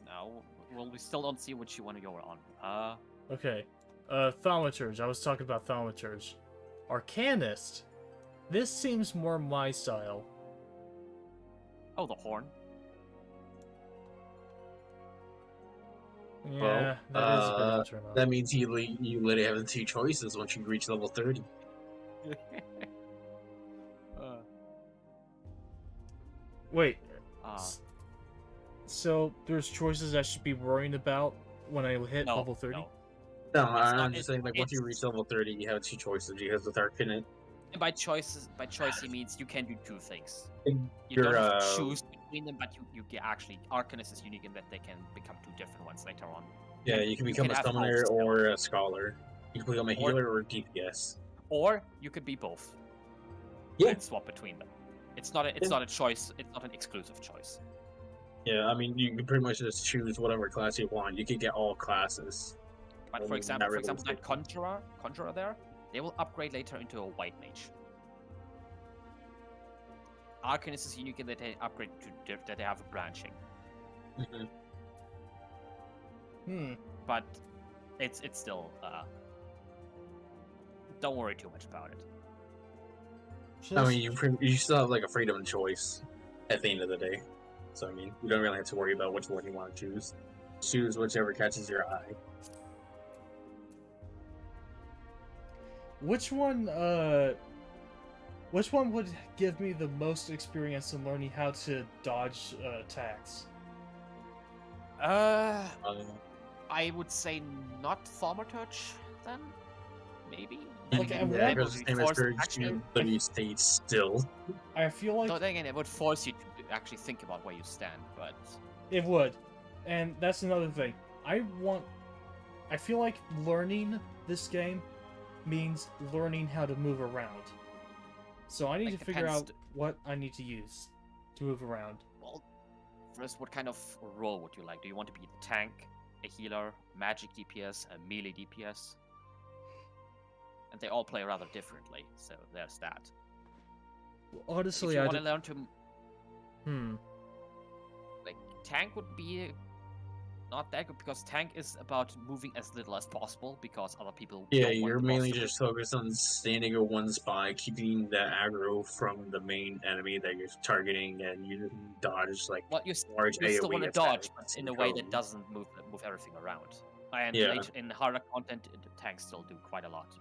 No, well, we still don't see which one you're on. Okay. Thaumaturge. I was talking about Thaumaturge. Arcanist. This seems more my style. Oh, the horn. Yeah, that is a bit of a turn on. That means you literally have 2 choices once you reach level 30. Wait, uh, so there's choices I should be worrying about when I hit no, level 30? no. No, not- I'm just saying, like, once you it's- reach level 30, you have 2 choices. Because with Arcanist, And by choice, he means you can do 2 things. you're, You don't have to choose between them, but you can actually. Arcanist is unique in that they can become 2 different ones later on. yeah, you can You become can a have both summoner still. or a scholar. You can become a Or- healer or a DPS. Or you could be both. Yeah. And swap between them. It's not Yeah. not a choice. It's not an exclusive choice. Yeah, I mean, you can pretty much just choose whatever class you want. You can get all classes. But Well, for not example, really that restricted. conjurer there, they will upgrade later into a white mage. Arcanist is unique in that they upgrade to that they have a branching, but it's still don't worry too much about it. I mean, you still have like a freedom of choice at the end of the day. So I mean, you don't really have to worry about which one you want to choose. Choose whichever catches your eye. Which one would give me the most experience in learning how to dodge attacks? Um, I would say not Thaumaturge then, maybe. Okay, I'm yeah, not- because the same as Force Purge, action. you literally stayed still. I feel like So then again, it would force you to actually think about where you stand, but it would. And that's another thing. I feel like learning this game means learning how to move around. So I need Like, to figure depends out what I need to use to move around. well, first, what kind of role would you like? Do you want to be a tank, a healer, magic DPS, a melee DPS? And they all play rather differently, so there's that. Honestly, if you I want to don't... learn to like tank would be not that good because tank is about moving as little as possible because other people Yeah, don't want you're the mainly boss to just focused on standing in one spot, keeping the aggro from the main enemy that you're targeting, and you dodge like well, you large you still AoE want to dodge, attacks but and in a way that code. doesn't move everything around. And Yeah. later, in harder content, the tanks still do quite a lot.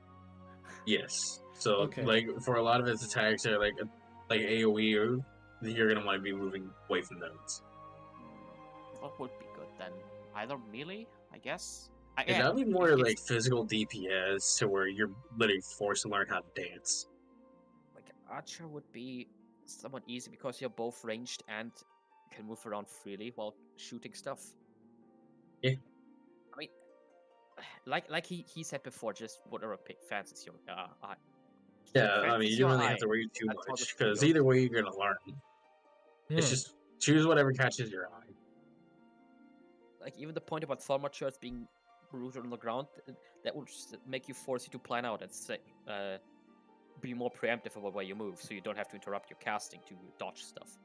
Yes. So Okay. like for a lot of its attacks are like AoE, or you're gonna want to be moving away from those. What would be good then? Either melee, I guess. Yeah, that'd be more like physical DPS, to where you're literally forced to learn how to dance. Like Archer would be somewhat easy because you're both ranged and can move around freely while shooting stuff. Yeah. I mean, like he said before, just whatever fancies your eye. Yeah, I mean, you don't really have to worry too much, because either way you're gonna learn. It's just choose whatever catches your eye. Like even the point about thaumaturges being rooted on the ground, that would make you force you to plan out and say, be more preemptive about where you move, so you don't have to interrupt your casting to dodge stuff.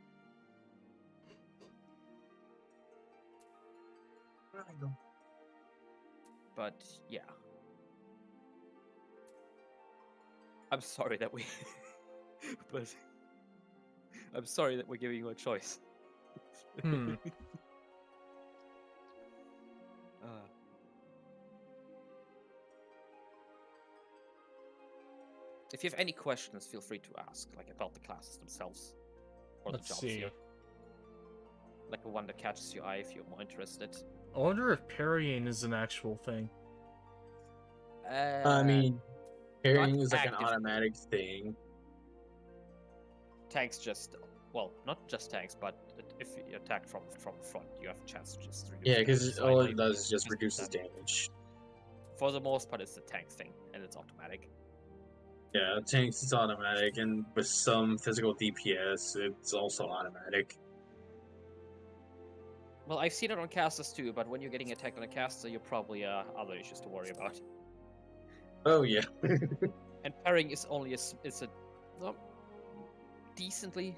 But yeah, I'm sorry that we, but I'm sorry that we're giving you a choice. If you have any questions, feel free to ask, like about the classes themselves or the jobs here. Like the one that catches your eye if you're more interested. I wonder if parrying is an actual thing. I mean, parrying is like an automatic thing. Tanks just, well, not just tanks, but if you attack from the front, you have a chance to just reduce. Yeah, because all it does is just reduces damage. For the most part, it's the tank thing, and it's automatic. Yeah, tanks is automatic, and with some physical DPS, it's also automatic. Well, I've seen it on casters too, but when you're getting attacked on a caster, you're probably other issues to worry about. Oh yeah. And parrying is only a decently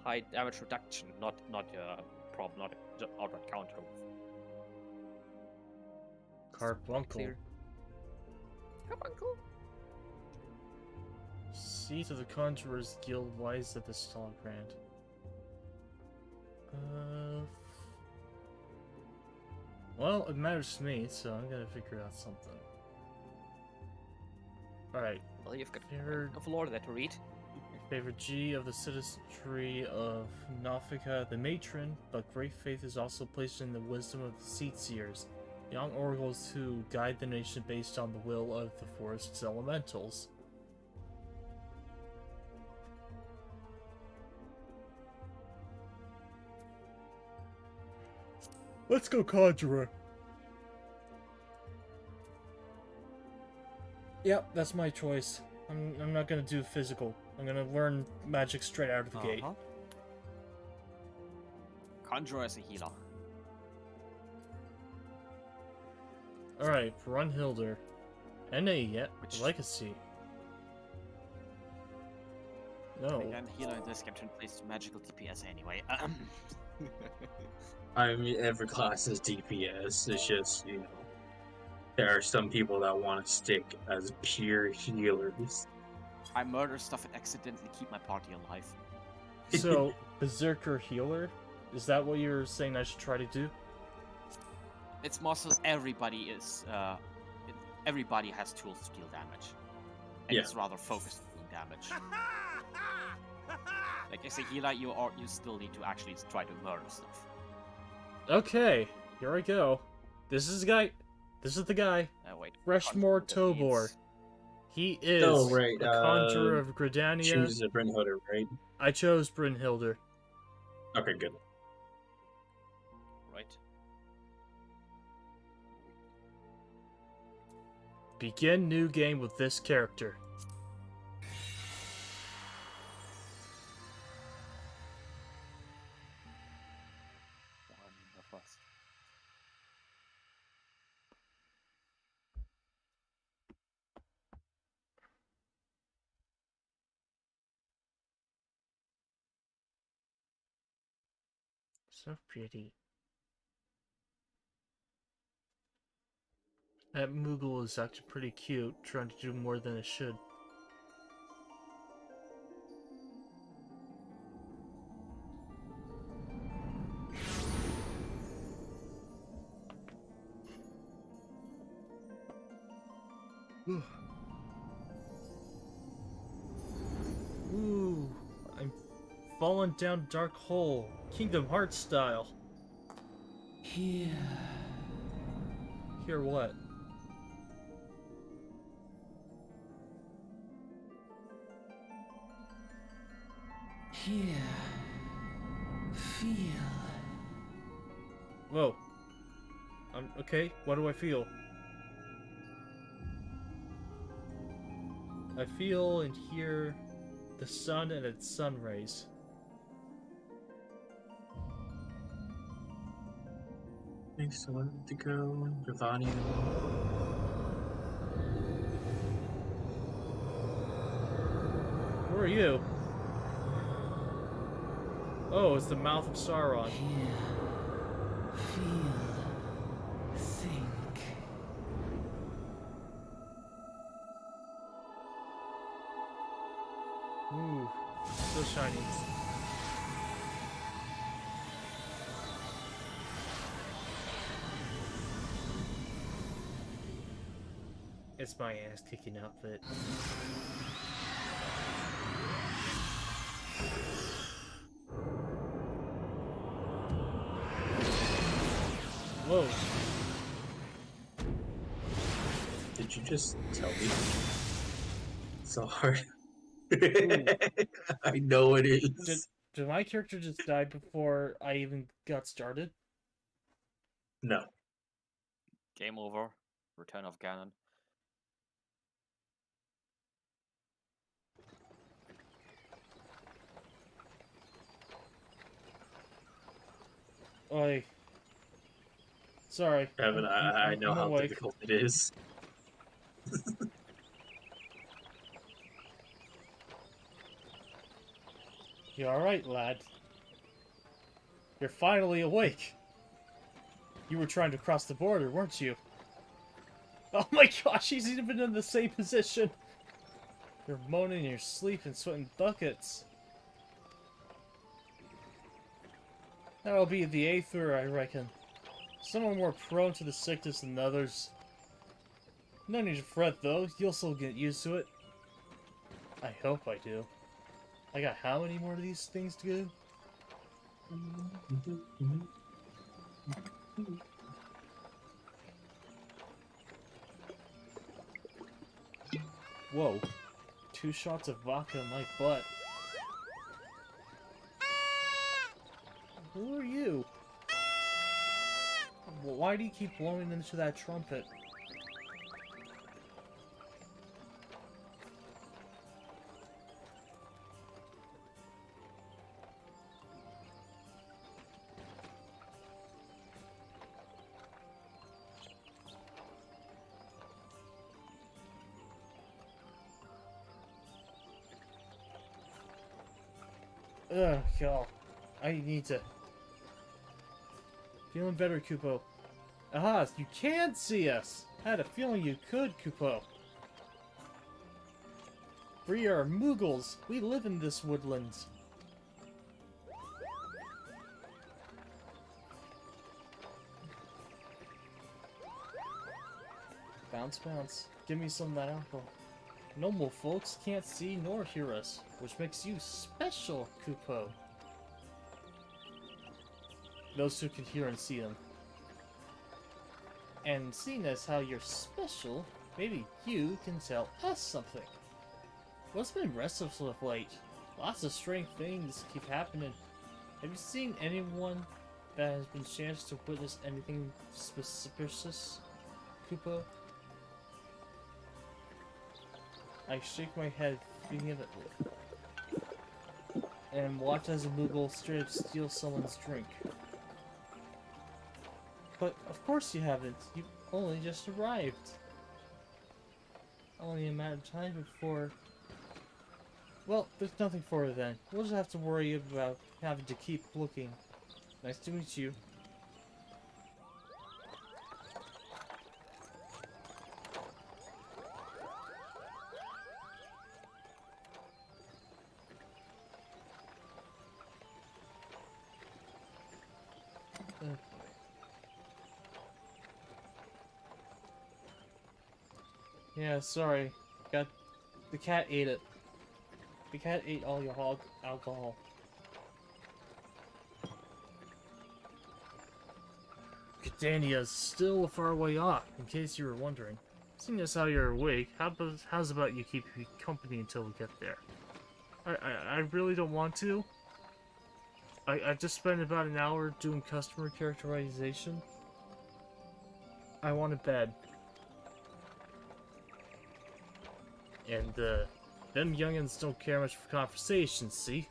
high damage reduction, not a problem, not an outright counter. Carbuncle. Carbuncle. Seat of the Conjurer's Guild lies at the Stalgrand. Well, it matters to me, so I'm gonna figure out something. Alright. Well, you've got a lore there to read. Favorite G of the citizenry of Nothica, the matron, but great faith is also placed in the wisdom of the Seatseers, young oracles who guide the nation based on the will of the forest's elementals. Let's go Conjurer. Yep, that's my choice. I'm not gonna do physical. I'm gonna learn magic straight out of the gate. Conjurer as a healer. Alright, Brunhilder. NA yet? Legacy. No. Again, healer in this game plays magical DPS anyway. I mean, every class is DPS. It's just, you know, there are some people that want to stick as pure healers. I murder stuff and accidentally keep my party alive. So, Berserker healer? Is that what you're saying I should try to do? It's more so everybody is, everybody has tools to deal damage. And it's rather focused on doing damage. Like as a healer, you still need to actually try to murder stuff. Okay, here I go. This is the guy. Freshmoor Tobor. He is the Conjurer of Gridania. Choose a Brynhilder, right? I chose Brynhilder. Okay, good. Right. Begin new game with this character. So pretty. That Moogle is actually pretty cute, trying to do more than it should. Ooh, I'm falling down a dark hole, Kingdom Hearts style. Here. Hear what? Here. Feel. Whoa. Okay, what do I feel? I feel and hear the sun and its sun rays. Thanks to Indigo, Giovanni. Who are you? Oh, it's the mouth of Sauron. Hear. Feel. Think. Ooh, so shiny. It's my ass kicking outfit. Whoa. Did you just tell me? So hard. I know it is. Did my character just die before I even got started? No. Game over. Return of Ganon. Oi. Sorry. Evan, I know I'm how awake. difficult it is. You alright, lad? You're finally awake. You were trying to cross the border, weren't you? Oh my gosh, he's even in the same position. You're moaning in your sleep and sweating buckets. That'll be the Aether, I reckon. Some are more prone to the sickness than others. No need to fret, though. You'll still get used to it. I hope I do. I got how many more of these things to do? Whoa. 2 shots of vodka in my butt. Who are you? Why do you keep blowing into that trumpet? Ugh, y'all. I need to... Feeling better, Kupo. Aha, you can see us! I had a feeling you could, Kupo. We are Moogles. We live in this woodland. Bounce, bounce. Give me some of that alcohol. Normal folks can't see nor hear us, which makes you special, Kupo. Those who can hear and see them. And seeing as how you're special, maybe you can tell us something. What's been restless of late? Lots of strange things keep happening. Have you seen anyone that has been chanced to witness anything suspicious, Kupo? I shake my head vehemently and watch as a Moogle straight up steals someone's drink. But of course you haven't. You only just arrived. Only a matter of time before... Well, there's nothing for it then. We'll just have to worry about having to keep looking. Nice to meet you. Yeah, sorry. The cat ate it. The cat ate all your alcohol. Catania is still a far way off, in case you were wondering. Seeing as how you're awake, how's about you keep me company until we get there? I really don't want to. I just spent about an hour doing customer characterization. I want a bed. And, them youngins don't care much for conversation, see?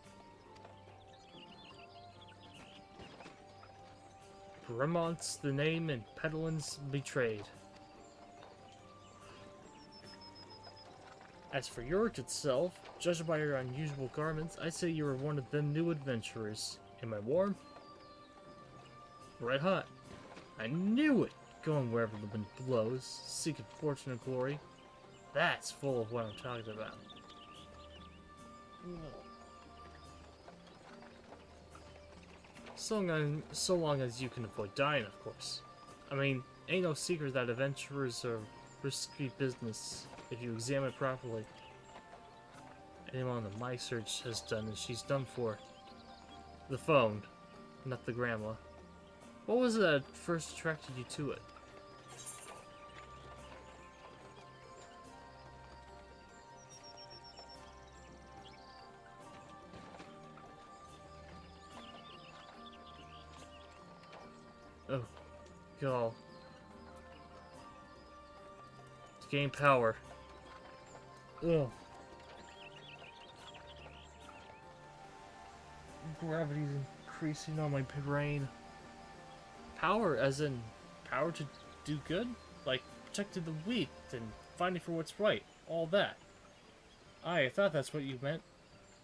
Bremont's the name and Pedalin's betrayed. As for York itself, judging by your unusual garments, I'd say you were one of them new adventurers. Am I warm? Red hot. I knew it! Going wherever the wind blows, seeking fortune and glory. That's full of what I'm talking about. So long as you can avoid dying, of course. I mean, ain't no secret that adventurers are risky business if you examine it properly. Anyone on my search has done and she's done for. The phone, not the grandma. What was it that first attracted you to it? Oh, God. To gain power. Ugh. Gravity's increasing on my brain. Power, as in power to do good? Like protecting the weak and fighting for what's right. All that. I thought that's what you meant.